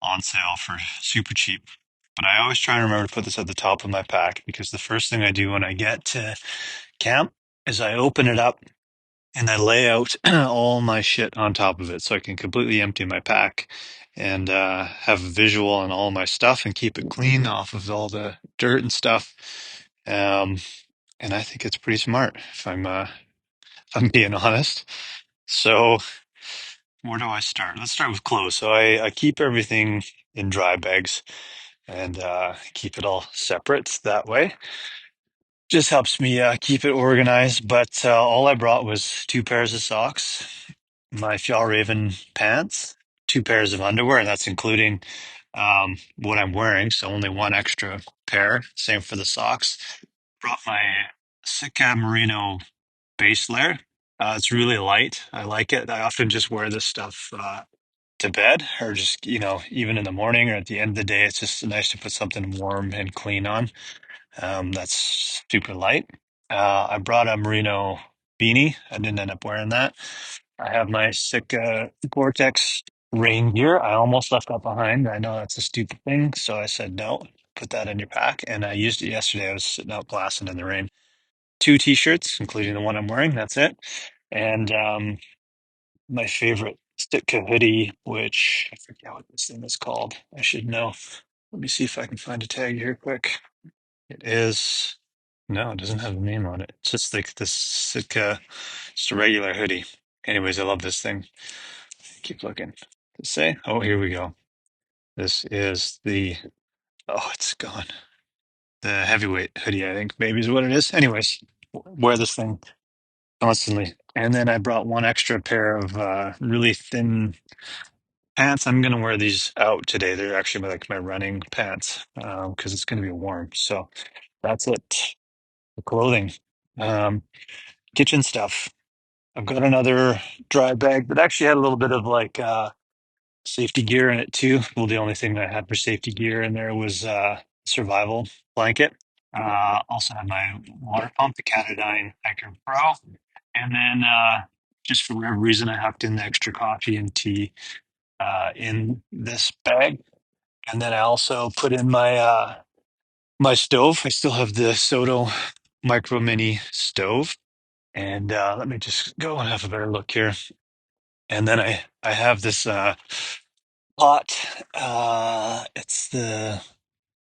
on sale for super cheap. But I always try and remember to put this at the top of my pack because the first thing I do when I get to camp is I open it up and I lay out all my shit on top of it so I can completely empty my pack and have a visual on all my stuff and keep it clean off of all the dirt and stuff. Um, and I think it's pretty smart if I'm being honest. So where do I start? Let's start with clothes. So I keep everything in dry bags and keep it all separate that way. Just helps me keep it organized. But all I brought was two pairs of socks, my Fjallraven pants, two pairs of underwear, and that's including what I'm wearing. So only one extra pair. Same for the socks. Brought my Sitka Merino base layer. It's really light. I like it. I often just wear this stuff to bed or just, even in the morning or at the end of the day. It's just nice to put something warm and clean on. That's super light. I brought a merino beanie. I didn't end up wearing that. I have my Sitka Gore-Tex rain gear. I almost left that behind. I know that's a stupid thing, so I said no. Put that in your pack, and I used it yesterday. I was sitting out blasting in the rain. Two t-shirts, including the one I'm wearing. That's it. And my favorite Sitka hoodie, which I forget what this thing is called. I should know. Let me see if I can find a tag here quick. It is. No, it doesn't have a name on it. It's just like this Sitka, just a regular hoodie. Anyways, I love this thing. Keep looking. To say, oh, here we go. This is the. Oh, it's gone. The heavyweight hoodie, I think, maybe is what it is. Anyways, wear this thing constantly. And then I brought one extra pair of really thin pants. I'm gonna wear these out today. They're actually like my running pants because it's gonna be warm. So that's it. The clothing. Um, Kitchen stuff. I've got another dry bag that actually had a little bit of like safety gear in it too. Well, the only thing that I had for safety gear in there was survival blanket. Also had my water pump, the Catadine Hiker Pro, and then just for whatever reason, I hooked in the extra coffee and tea in this bag. And then I also put in my stove. I still have the Soto Micro Mini stove. And let me just go and have a better look here. And then I have this pot. It's the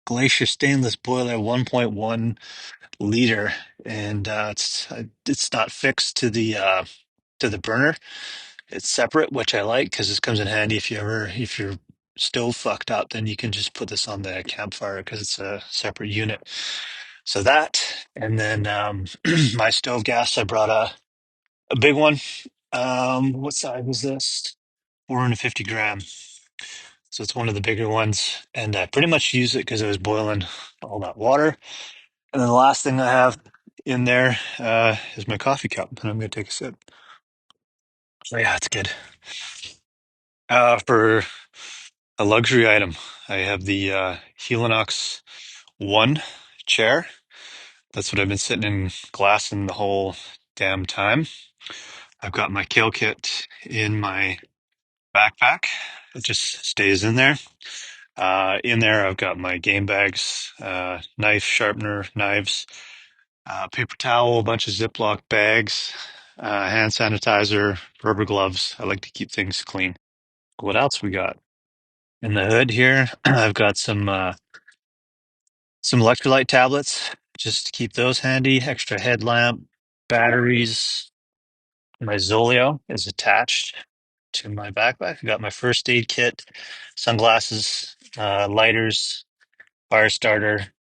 Glacier stainless boiler, 1.1 liter, and it's not fixed to the burner. It's separate, which I like because this comes in handy if your stove fucked up, then you can just put this on the campfire because it's a separate unit. So that, and then my stove gas, I brought a big one. What size was this? 450 gram. So it's one of the bigger ones, and I pretty much use it because I was boiling all that water. And then the last thing I have in there is my coffee cup, and I'm going to take a sip. So yeah, it's good. For a luxury item, I have the Helinox One chair. That's what I've been sitting in glassing the whole damn time. I've got my kale kit in my backpack. It just stays in there. In there, I've got my game bags, knife, sharpener, knives, paper towel, a bunch of Ziploc bags, hand sanitizer, rubber gloves. I like to keep things clean. What else we got? In the hood here, I've got some electrolyte tablets, just to keep those handy. Extra headlamp, batteries. My Zoleo is attached to my backpack. I got my first aid kit, sunglasses, lighters, fire starter,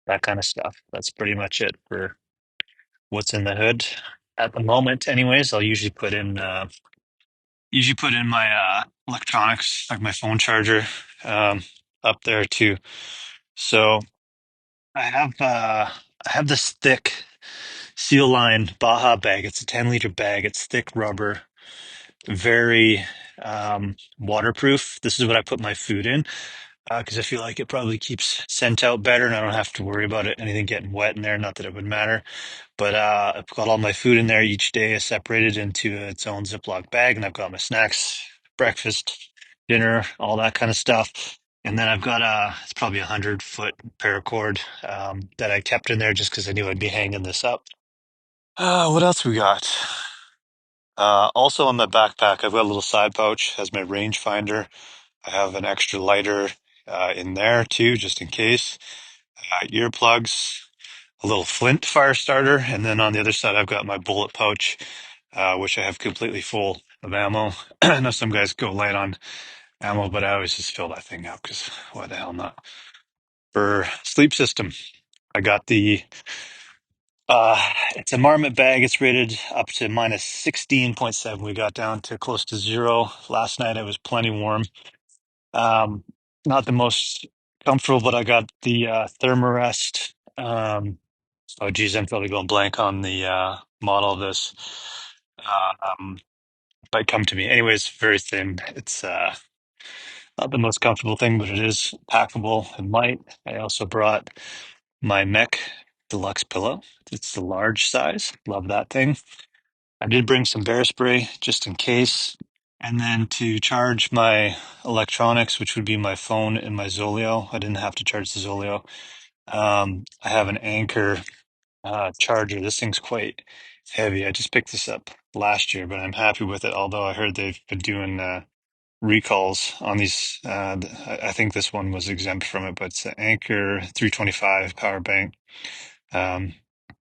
that kind of stuff. That's pretty much it for what's in the hood at the moment. Anyways, I'll usually put in my electronics, like my phone charger, um, up there too. So I have this thick Seal Line Baja bag. It's a 10-liter bag. It's thick rubber, very waterproof. This is what I put my food in because I feel like it probably keeps scent out better, and I don't have to worry about anything getting wet in there. Not that it would matter. But I've got all my food in there each day is separated into its own Ziploc bag, and I've got my snacks, breakfast, dinner, all that kind of stuff. And then I've got it's probably 100-foot paracord that I kept in there just because I knew I'd be hanging this up. What else we got? Also on my backpack, I've got a little side pouch, has my rangefinder. I have an extra lighter in there too, just in case. Earplugs, a little flint fire starter, and then on the other side, I've got my bullet pouch, which I have completely full of ammo. I know some guys go light on ammo, but I always just fill that thing up because why the hell not? For sleep system, I got the it's a Marmot bag. It's rated up to minus 16.7. We got down to close to zero last night. It was plenty warm. Um, Not the most comfortable, but I got the Thermarest. Oh, geez, I'm probably going blank on the model of this. Um, but come to me. Anyways, very thin. It's not the most comfortable thing, but it is packable and light. I also brought my Mech Deluxe pillow. It's the large size. Love that thing. I did bring some bear spray just in case. And then to charge my electronics, which would be my phone and my Zoleo, I didn't have to charge the Zoleo. I have an Anchor charger. This thing's quite heavy. I just picked this up last year, but I'm happy with it. Although I heard they've been doing recalls on these. I think this one was exempt from it, but it's an Anchor 325 power bank. Um,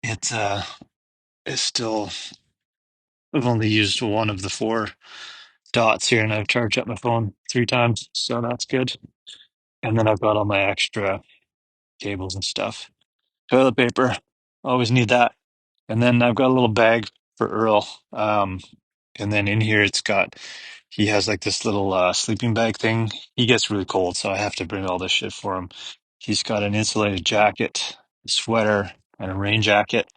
it is still. I've only used one of the four dots here, and I've charged up my phone 3 times, so that's good. And then I've got all my extra cables and stuff. Toilet paper, always need that. And then I've got a little bag for Earl. And then in here, he has like this little sleeping bag thing. He gets really cold, so I have to bring all this shit for him. He's got an insulated jacket, a sweater, and a rain jacket.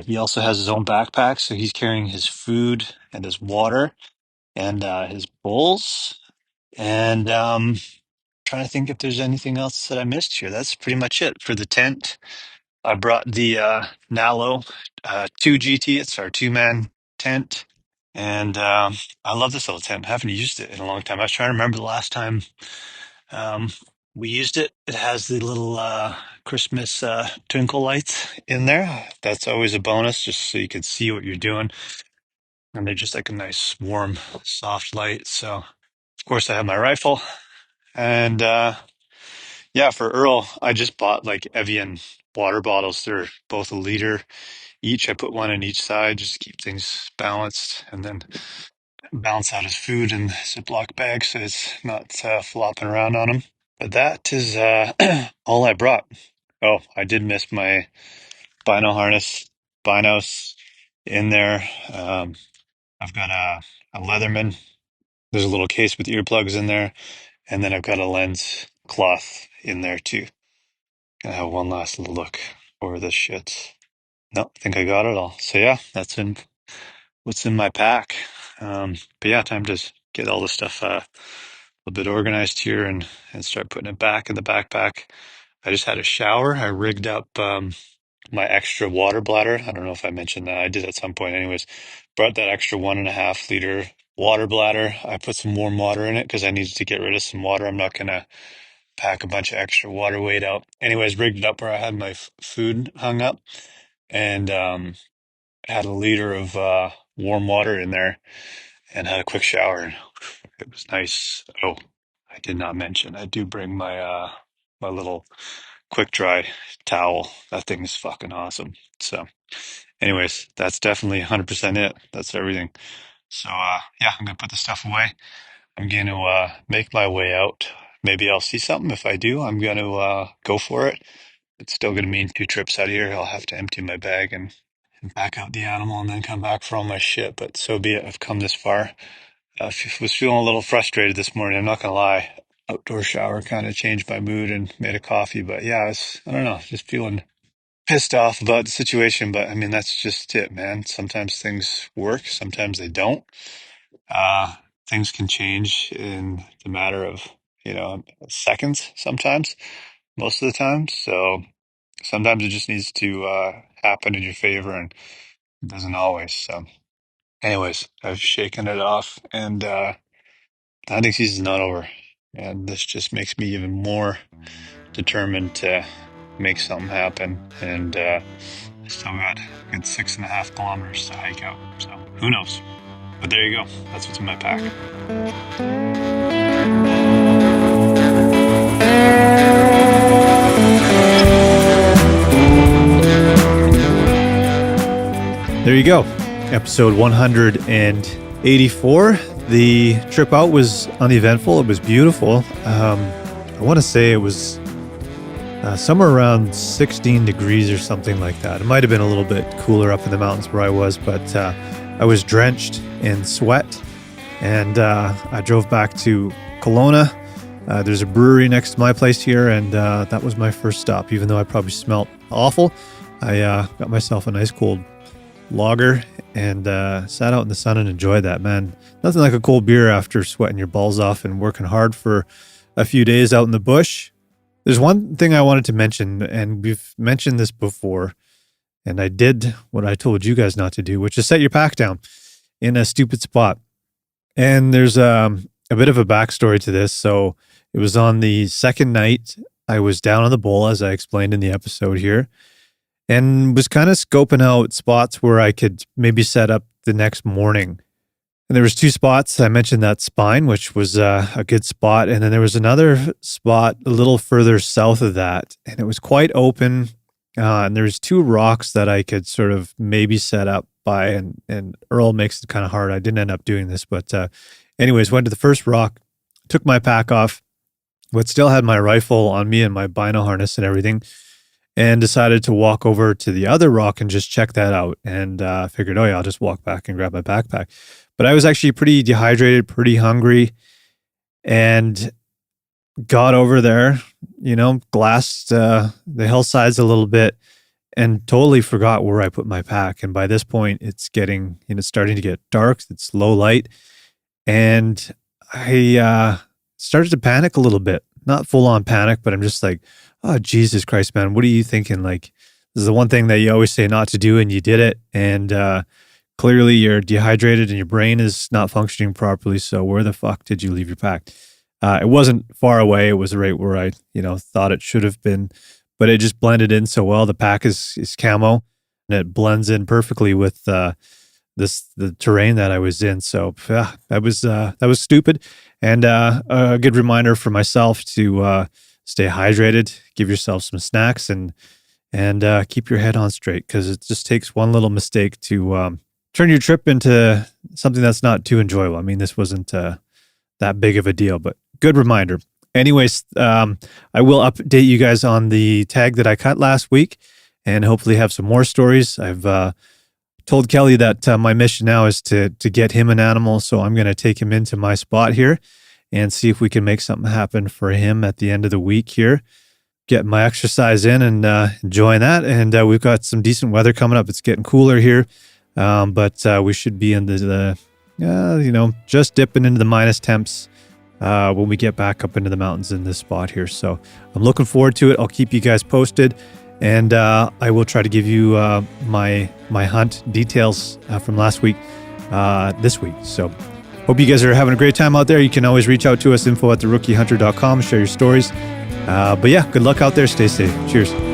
He also has his own backpack, so he's carrying his food and his water and his bowls. And trying to think if there's anything else that I missed here. That's pretty much it for the tent. I brought the Nalo 2 GT. It's our two-man tent. And I love this little tent. I haven't used it in a long time. I was trying to remember the last time um, we used it. It has the little Christmas twinkle lights in there. That's always a bonus, just so you can see what you're doing. And they're just like a nice, warm, soft light. So, of course, I have my rifle. And yeah, for Earl, I just bought like Evian water bottles. They're both a liter each. I put one on each side just to keep things balanced. And then balance out his food in Ziploc bags so it's not flopping around on him. But that is all I brought. Oh, I did miss my bino harness, binos in there. I've got a Leatherman. There's a little case with earplugs in there. And then I've got a lens cloth in there too. Gonna have one last little look over this shit. No, I think I got it all. So yeah, that's in what's in my pack. But yeah, time to get all this stuff a little bit organized here and start putting it back in the backpack. I just had a shower. I rigged up my extra water bladder. I don't know if I mentioned that. I did at some point, anyways. Brought that extra 1.5 liter water bladder. I put some warm water in it because I needed to get rid of some water. I'm not gonna pack a bunch of extra water weight out. Anyways, rigged it up where I had my food hung up and had a liter of warm water in there and had a quick shower. It was nice. Oh, I did not mention I do bring my my little quick dry towel. That thing is fucking awesome. So, anyways, that's definitely 100% it. That's everything. So, yeah, I'm gonna put the stuff away. I'm gonna make my way out. Maybe I'll see something. If I do, I'm gonna go for it. It's still gonna mean 2 trips out of here. I'll have to empty my bag and back out the animal and then come back for all my shit. But so be it. I've come this far. Was feeling a little frustrated this morning. I'm not gonna lie. Outdoor shower kind of changed my mood and made a coffee. But yeah, I don't know, just feeling pissed off about the situation. But I mean, that's just it, man. Sometimes things work, sometimes they don't. Uh, Things can change in the matter of, seconds sometimes, most of the time. So sometimes it just needs to happen in your favor and it doesn't always. So, anyways, I've shaken it off and the hunting season's not over. And this just makes me even more determined to make something happen. And I still got a good 6.5 kilometers to hike out. So who knows? But there you go. That's what's in my pack. There you go. Episode 184. The trip out was uneventful. It was beautiful. I want to say it was somewhere around 16 degrees or something like that. It might have been a little bit cooler up in the mountains where I was, but I was drenched in sweat. And I drove back to Kelowna. There's a brewery next to my place here, and that was my first stop. Even though I probably smelt awful, I got myself a nice cold lager and sat out in the sun and enjoyed that, man. Nothing like a cold beer after sweating your balls off and working hard for a few days out in the bush. There's one thing I wanted to mention, and we've mentioned this before, and I did what I told you guys not to do, which is set your pack down in a stupid spot. And there's a bit of a backstory to this. So it was on the second night I was down on the bowl, as I explained in the episode here, and was kind of scoping out spots where I could maybe set up the next morning. And there was 2 spots. I mentioned that spine, which was a good spot. And then there was another spot a little further south of that. And it was quite open. And there was 2 rocks that I could sort of maybe set up by. And Earl makes it kind of hard. I didn't end up doing this. But anyways, went to the first rock, took my pack off, but still had my rifle on me and my bino harness and everything. And decided to walk over to the other rock and just check that out. And figured, oh yeah, I'll just walk back and grab my backpack. But I was actually pretty dehydrated, pretty hungry, and got over there, glassed the hillsides a little bit and totally forgot where I put my pack. And by this point, it's getting, starting to get dark. It's low light. And I started to panic a little bit. Not full on panic, but I'm just like, oh, Jesus Christ, man, what are you thinking? Like, this is the one thing that you always say not to do, and you did it. And clearly you're dehydrated and your brain is not functioning properly. So where the fuck did you leave your pack? It wasn't far away. It was right where I, thought it should have been, but it just blended in so well. The pack is camo and it blends in perfectly with the terrain that I was in. So that was stupid, and a good reminder for myself to stay hydrated, give yourself some snacks, and keep your head on straight, because it just takes one little mistake to turn your trip into something that's not too enjoyable. I mean, this wasn't that big of a deal, but good reminder. Anyways, I will update you guys on the tag that I cut last week, and hopefully have some more stories. I've told Kelly that my mission now is to get him an animal, so I'm going to take him into my spot here and see if we can make something happen for him at the end of the week here. Get my exercise in and enjoying that. And we've got some decent weather coming up. It's getting cooler here, but we should be in the just dipping into the minus temps when we get back up into the mountains in this spot here. So I'm looking forward to it. I'll keep you guys posted. And I will try to give you my hunt details from last week this week. So hope you guys are having a great time out there. You can always reach out to us, info@theRookieHunter.com, share your stories. But yeah, good luck out there. Stay safe. Cheers.